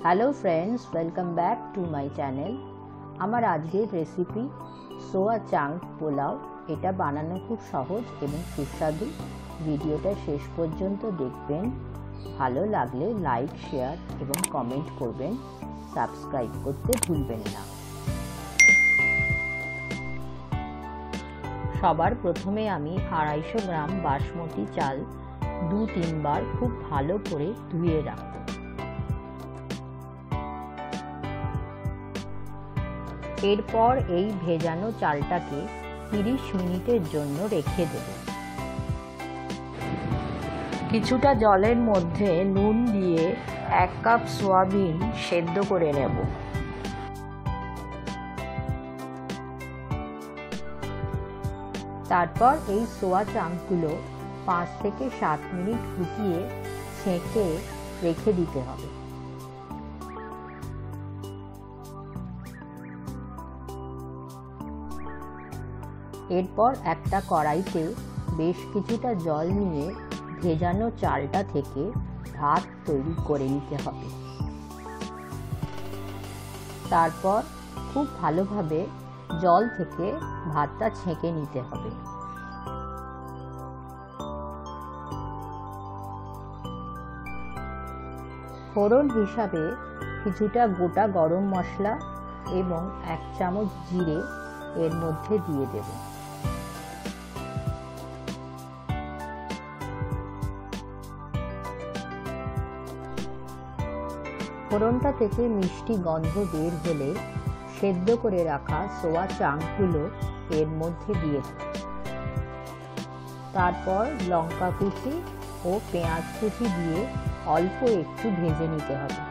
Hello friends, welcome back to my channel. আমার আজকের recipe সোয়া চাংক পোলাও। এটা বানানো খুব সহজ এবং সুস্বাদু। ভিডিওটা শেষ পর্যন্ত দেখবেন। ভালো লাগলে লাইক, শেয়ার এবং কমেন্ট করবেন। সাবস্ক্রাইব করতে ভুলবেন না। সবার প্রথমে আমি 250 গ্রাম বাসমতি চাল 2-3 বার খুব ভালো করে ধুয়ে রাখব। এরপর এই ভেজানো চালটাকে 30 মিনিটের জন্য রেখে দেব। কিছুটা জলের মধ্যে নুন দিয়ে 1 কাপ সয়াবিন সেদ্ধ করে নেব। তারপর এই সোয়া চাংকগুলো 5 থেকে 7 মিনিট ফুটিয়ে ছেঁকে রেখে দিতে হবে। এরপর একটা কড়াইতে বেশ কিছুটা জল নিয়ে ভেজানো চালটা থেকে ভাত তৈরি করে নিতে হবে। তারপর খুব ভালোভাবে জল থেকে ভাতটা ছেঁকে নিতে হবে। ফোড়ন হিসাবে কিছুটা গোটা গরম মশলা এবং 1 চামচ জিরে এর মধ্যে দিয়ে দেব। ফোড়নটা থেকে মিষ্টি গন্ধ বের হলে সেদ্ধ করে রাখা সোয়া চাংকগুলো এর মধ্যে দিয়ে দেব। তারপর লঙ্কা কুচি ও পেঁয়াজ কুচি দিয়ে অল্প একটু ভেজে নিতে হবে।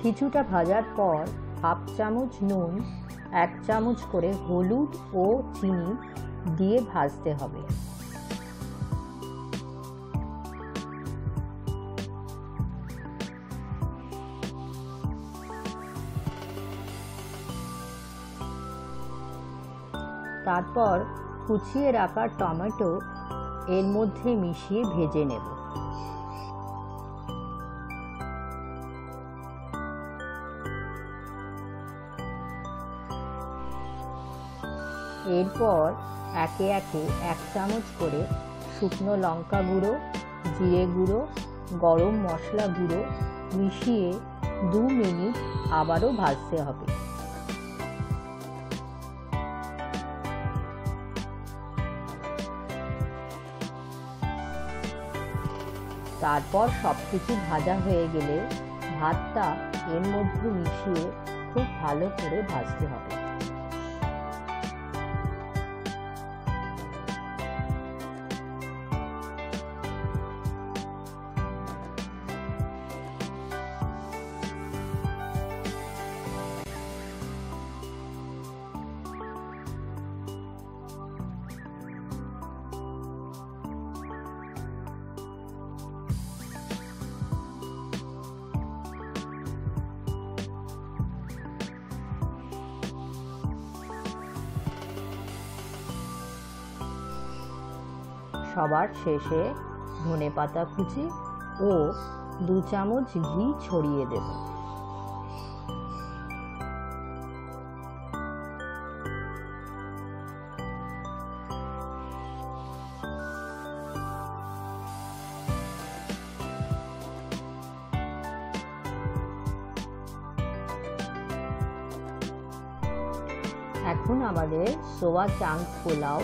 কিছুটা ভাজার পর 1/2 চামচ নুন, 1 চামচ করে হলুদ ও চিনি দিয়ে ভাজতে হবে। তারপর কুচিয়ে রাখা টমেটো এর মধ্যে মিশিয়ে ভেজে নেব। এরপর একে একে 1 চামচ করে শুকনো লঙ্কা গুঁড়ো, জিরে গুঁড়ো, গরম মশলা গুঁড়ো মিশিয়ে 2 মিনিট আবারও ভাজতে হবে। তারপর সবকিছু ভাজা হয়ে গেলে ভাতটা এর মধ্যে মিশিয়ে খুব ভালো করে ভাজতে হবে। সবার শেষে ধনেপাতা কুচি ও 2 চামচ ঘি ছড়িয়ে দেব। এখন আমাদের সোয়া চাংক পোলাও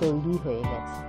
তৈরি হয়ে গেছে।